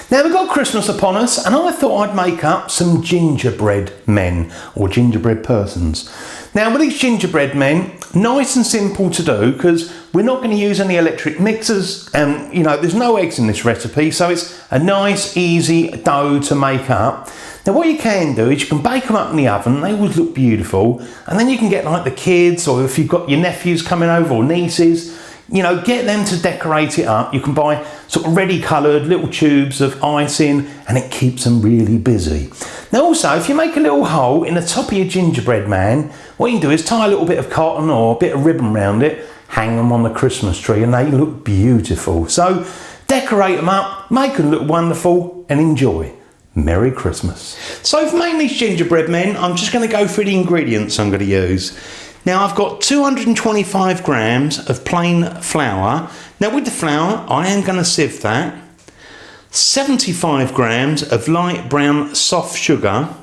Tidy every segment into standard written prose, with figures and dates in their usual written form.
Now we've got Christmas upon us, and I thought I'd make up some gingerbread men or gingerbread persons. Now with these gingerbread men, nice and simple to do because we're not going to use any electric mixers, and there's no eggs in this recipe, so it's a nice easy dough to make up. Now what you can do is you can bake them up in the oven, they always look beautiful, and then you can get like the kids, or if you've got your nephews coming over or nieces, get them to decorate it up. You can buy sort of ready coloured little tubes of icing, and it keeps them really busy. Now also, if you make a little hole in the top of your gingerbread man, what you can do is tie a little bit of cotton or a bit of ribbon around it, hang them on the Christmas tree, and they look beautiful. So decorate them up, make them look wonderful, and enjoy. Merry Christmas. So for making these gingerbread men, I'm just going to go through the ingredients I'm going to use. Now I've got 225 grams of plain flour. Now with the flour, I am going to sieve that. 75 grams of light brown soft sugar.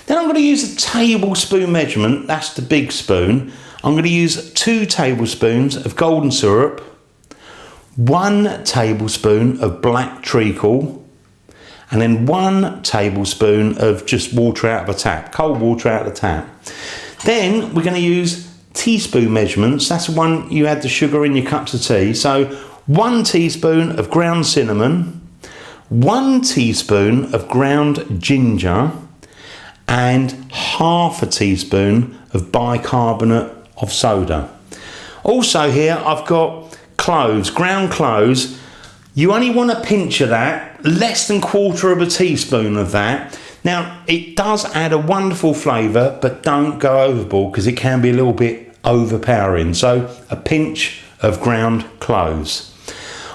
Then I'm going to use a tablespoon measurement, that's the big spoon. I'm going to use 2 tablespoons of golden syrup, 1 tablespoon of black treacle, and then 1 tablespoon of just water out of a tap, cold water out of the tap. Then we're going to use teaspoon measurements. That's the one you add the sugar in your cups of tea. So 1 teaspoon of ground cinnamon, 1 teaspoon of ground ginger, and half a teaspoon of bicarbonate of soda. Also here I've got cloves, ground cloves. You only want a pinch of that, less than 1/4 of a teaspoon of that. Now it does add a wonderful flavour, but don't go overboard because it can be a little bit overpowering. So a pinch of ground cloves.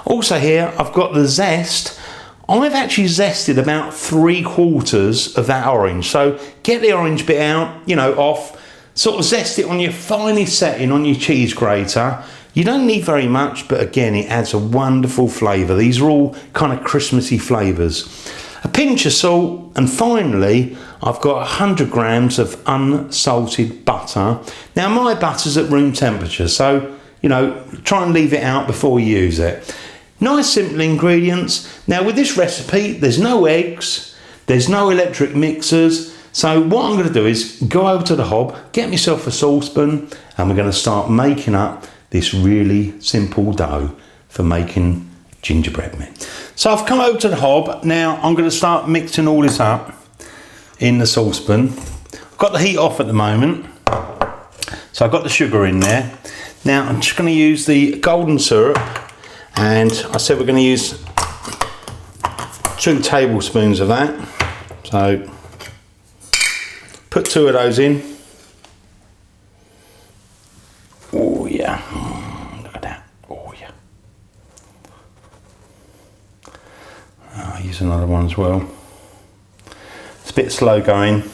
Also here I've got the zest. I've actually zested about 3/4 of that orange. So get the orange bit out, off, sort of zest it on your finest setting on your cheese grater. You don't need very much, but again, it adds a wonderful flavour. These are all kind of Christmassy flavours. A pinch of salt, and finally, I've got 100 grams of unsalted butter. Now, my butter's at room temperature, so, try and leave it out before you use it. Nice, simple ingredients. Now, with this recipe, there's no eggs, there's no electric mixers. So what I'm going to do is go over to the hob, get myself a saucepan, and we're going to start making up this really simple dough for making gingerbread men. So I've come over to the hob. Now I'm going to start mixing all this up in the saucepan. I've got the heat off at the moment. So I've got the sugar in there. Now I'm just going to use the golden syrup, and I said we're going to use 2 tablespoons of that. So put 2 of those in. Oh yeah, look at that, oh yeah. I'll use another one as well. It's a bit slow going.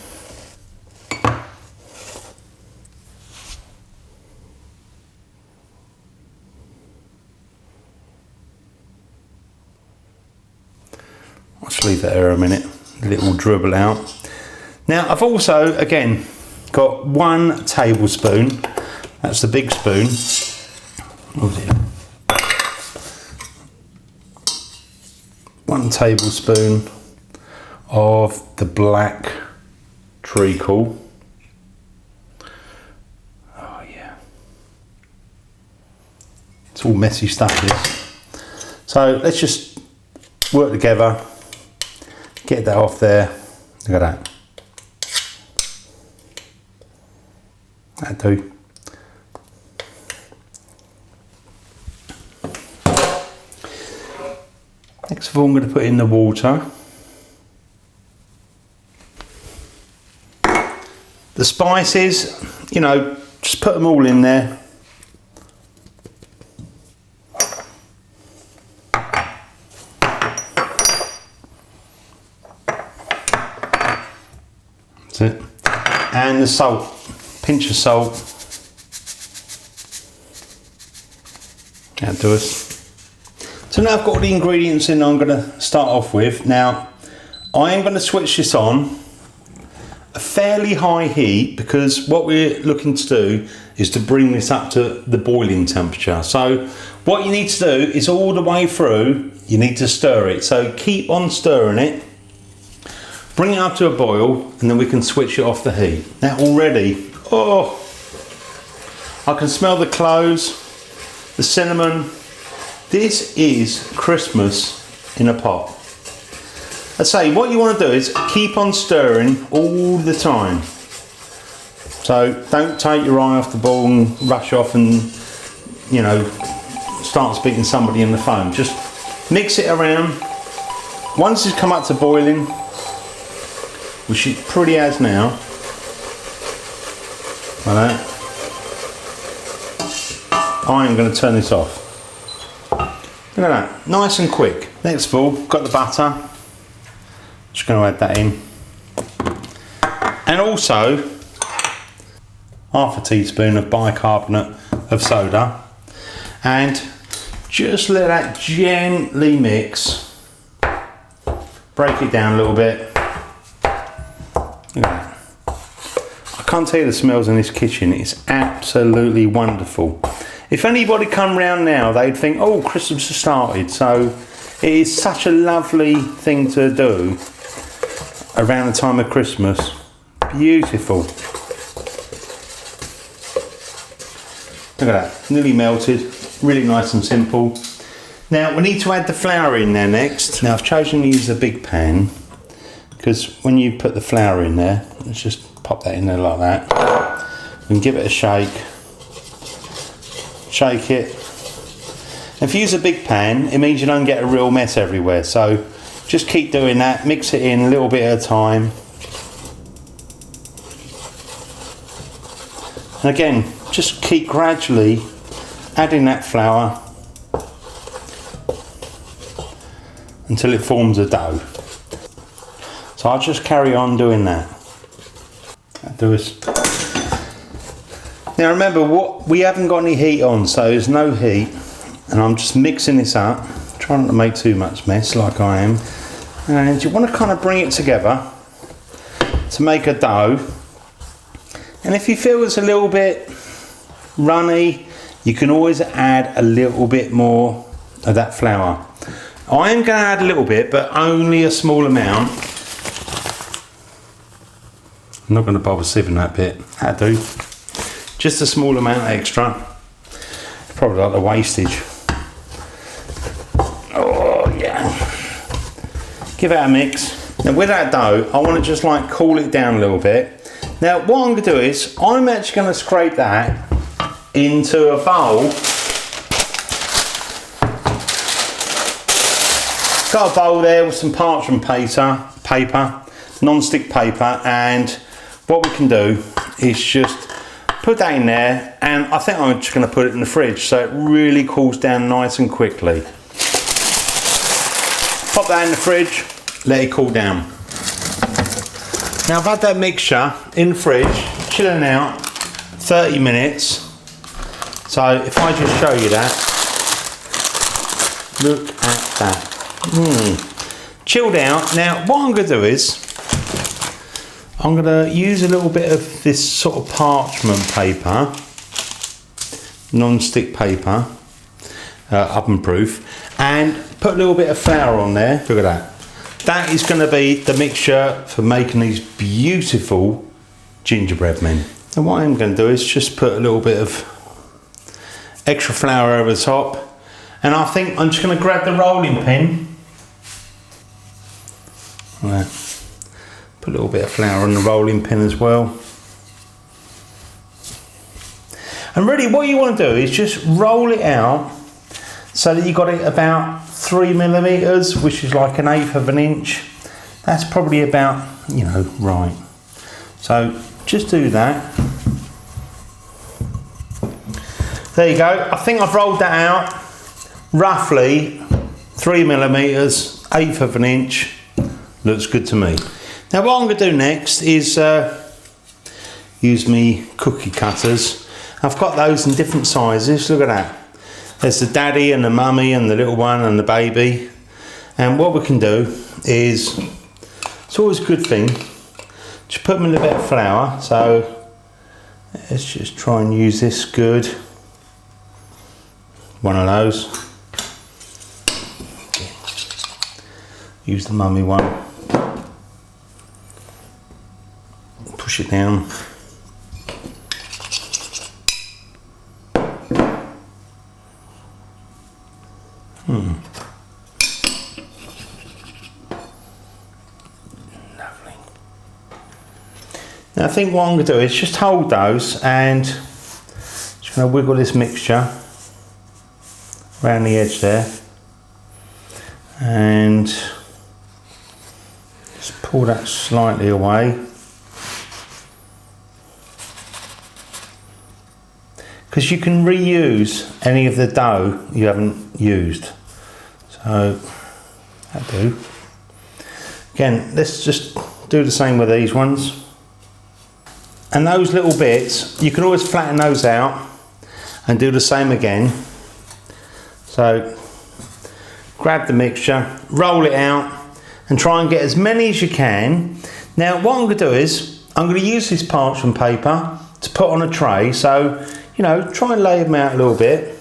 I'll just leave that there a minute, let it all dribble out. Now I've also, again, got 1 tablespoon. That's the big spoon. Oh dear. 1 tablespoon of the black treacle. Oh yeah. It's all messy stuff this. So let's just work together. Get that off there. Look at that. That'll do. Next of all, I'm going to put in the water. The spices, just put them all in there. That's it. And the salt, pinch of salt. That'll do us. So now I've got all the ingredients in I'm going to start off with. Now I am going to switch this on a fairly high heat because what we're looking to do is to bring this up to the boiling temperature. So what you need to do is all the way through you need to stir it. So keep on stirring it. Bring it up to a boil and then we can switch it off the heat. Now already, oh, I can smell the cloves, the cinnamon. This is Christmas in a pot. I say what you want to do is keep on stirring all the time. So don't take your eye off the ball and rush off and, you know, start speaking to somebody on the phone. Just mix it around. Once it's come up to boiling, which it pretty has now, like that, I am going to turn this off. Look at that, nice and quick. Next of all, got the butter. Just going to add that in. And also, half a teaspoon of bicarbonate of soda. And just let that gently mix. Break it down a little bit. Look at that. I can't tell you the smells in this kitchen. It's absolutely wonderful. If anybody come round now, they'd think, oh, Christmas has started. So it is such a lovely thing to do around the time of Christmas. Beautiful. Look at that, nearly melted. Really nice and simple. Now we need to add the flour in there next. Now I've chosen to use the big pan because when you put the flour in there, let's just pop that in there like that and give it a shake. Shake it. If you use a big pan, it means you don't get a real mess everywhere. So just keep doing that. Mix it in a little bit at a time. And again, just keep gradually adding that flour until it forms a dough. So I'll just carry on doing that. Now remember, we haven't got any heat on, so there's no heat, and I'm just mixing this up, trying not to make too much mess like I am. And you want to kind of bring it together to make a dough. And if you feel it's a little bit runny, you can always add a little bit more of that flour. I am going to add a little bit, but only a small amount. I'm not going to bother sieving that bit. That'll do. Just a small amount extra. Probably like the wastage. Oh yeah. Give it a mix. Now with that dough, I want to just like cool it down a little bit. Now what I'm going to do is, I'm actually going to scrape that into a bowl. Got a bowl there with some parchment paper, non-stick paper, and what we can do is just put that in there, and I think I'm just going to put it in the fridge so it really cools down nice and quickly. Pop that in the fridge, let it cool down. Now I've had that mixture in the fridge, chilling out 30 minutes. So if I just show you that, look at that. Chilled out. Now what I'm going to do is, I'm going to use a little bit of this sort of parchment paper, non-stick paper, oven proof, and put a little bit of flour on there. Look at that. That is going to be the mixture for making these beautiful gingerbread men. And what I'm going to do is just put a little bit of extra flour over the top, and I think I'm just going to grab the rolling pin. Right. Put a little bit of flour on the rolling pin as well. And really what you want to do is just roll it out so that you got it about 3mm, which is like 1/8 of an inch. That's probably about, you know, right. So just do that. There you go. I think I've rolled that out roughly 3mm, 1/8 of an inch. Looks good to me. Now what I'm going to do next is use me cookie cutters. I've got those in different sizes. Look at that. There's the daddy and the mummy and the little one and the baby. And what we can do is, it's always a good thing, just put them in a bit of flour. So let's just try and use this good. One of those. use the mummy one. Push it down. Lovely. Now I think what I'm going to do is just hold those and just going to wiggle this mixture around the edge there and just pull that slightly away, because you can reuse any of the dough you haven't used. So that'll do. Again, let's just do the same with these ones. And those little bits, you can always flatten those out and do the same again. So grab the mixture, roll it out and try and get as many as you can. Now what I'm going to do is, I'm going to use this parchment paper to put on a tray. So, you know, try and lay them out a little bit.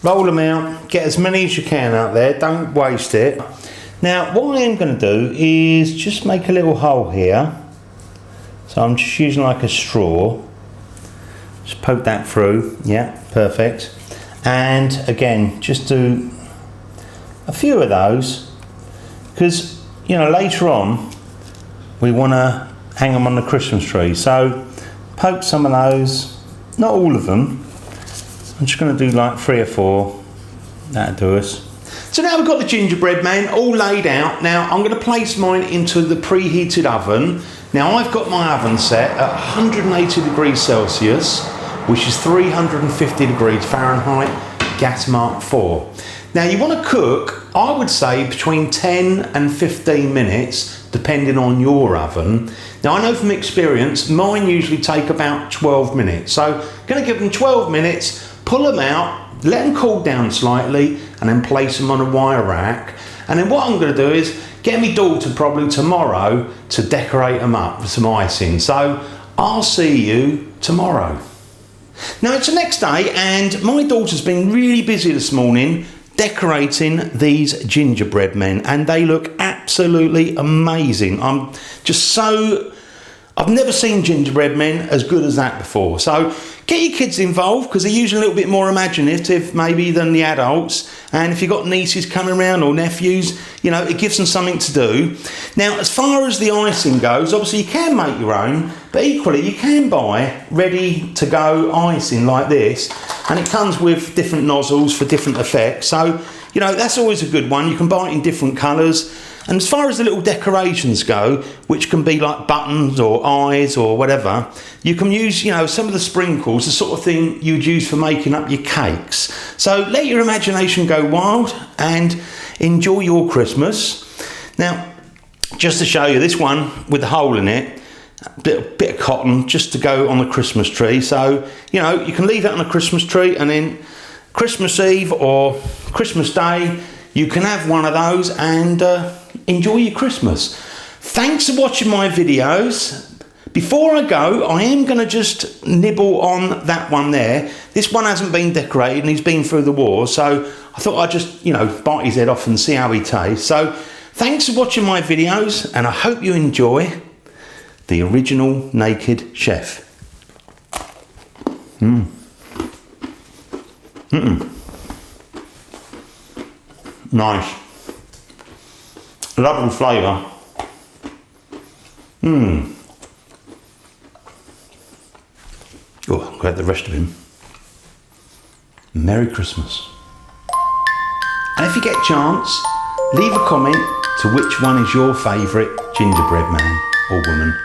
Roll them out, get as many as you can out there, don't waste it. Now what I am going to do is just make a little hole here. So I'm just using like a straw. Just poke that through, yeah, perfect. And again, just do a few of those, because, you know, later on we want to hang them on the Christmas tree. So poke some of those, not all of them. I'm just going to do like 3 or 4. That'll do us. So now we've got the gingerbread man all laid out. Now I'm going to place mine into the preheated oven. Now I've got my oven set at 180 degrees Celsius, which is 350 degrees Fahrenheit, gas mark 4. Now you want to cook, I would say, between 10 and 15 minutes, depending on your oven. Now I know from experience, mine usually take about 12 minutes. So I'm going to give them 12 minutes, pull them out, let them cool down slightly, and then place them on a wire rack. And then what I'm going to do is get my daughter probably tomorrow to decorate them up with some icing. So I'll see you tomorrow. Now it's the next day and my daughter's been really busy this morning decorating these gingerbread men, and they look absolutely amazing. I've never seen gingerbread men as good as that before. So get your kids involved, because they're usually a little bit more imaginative maybe than the adults. And if you've got nieces coming around or nephews, you know, it gives them something to do. Now, as far as the icing goes, obviously you can make your own, but equally you can buy ready to go icing like this. And it comes with different nozzles for different effects. So, you know, that's always a good one. You can buy it in different colours. And as far as the little decorations go, which can be like buttons or eyes or whatever, you can use, you know, some of the sprinkles, the sort of thing you'd use for making up your cakes. So let your imagination go wild and enjoy your Christmas. Now, just to show you this one with the hole in it, a bit of cotton just to go on the Christmas tree. So, you know, you can leave that on a Christmas tree, and then Christmas Eve or Christmas Day, you can have one of those and enjoy your Christmas. Thanks for watching my videos. Before I go, I am going to just nibble on that one there. This one hasn't been decorated and he's been through the war, so I thought I'd just, you know, bite his head off and see how he tastes. So thanks for watching my videos, and I hope you enjoy the original Naked Chef. Nice. Lovely flavour. Oh, I'll grab the rest of him. Merry Christmas. And if you get a chance, leave a comment to which one is your favourite gingerbread man or woman.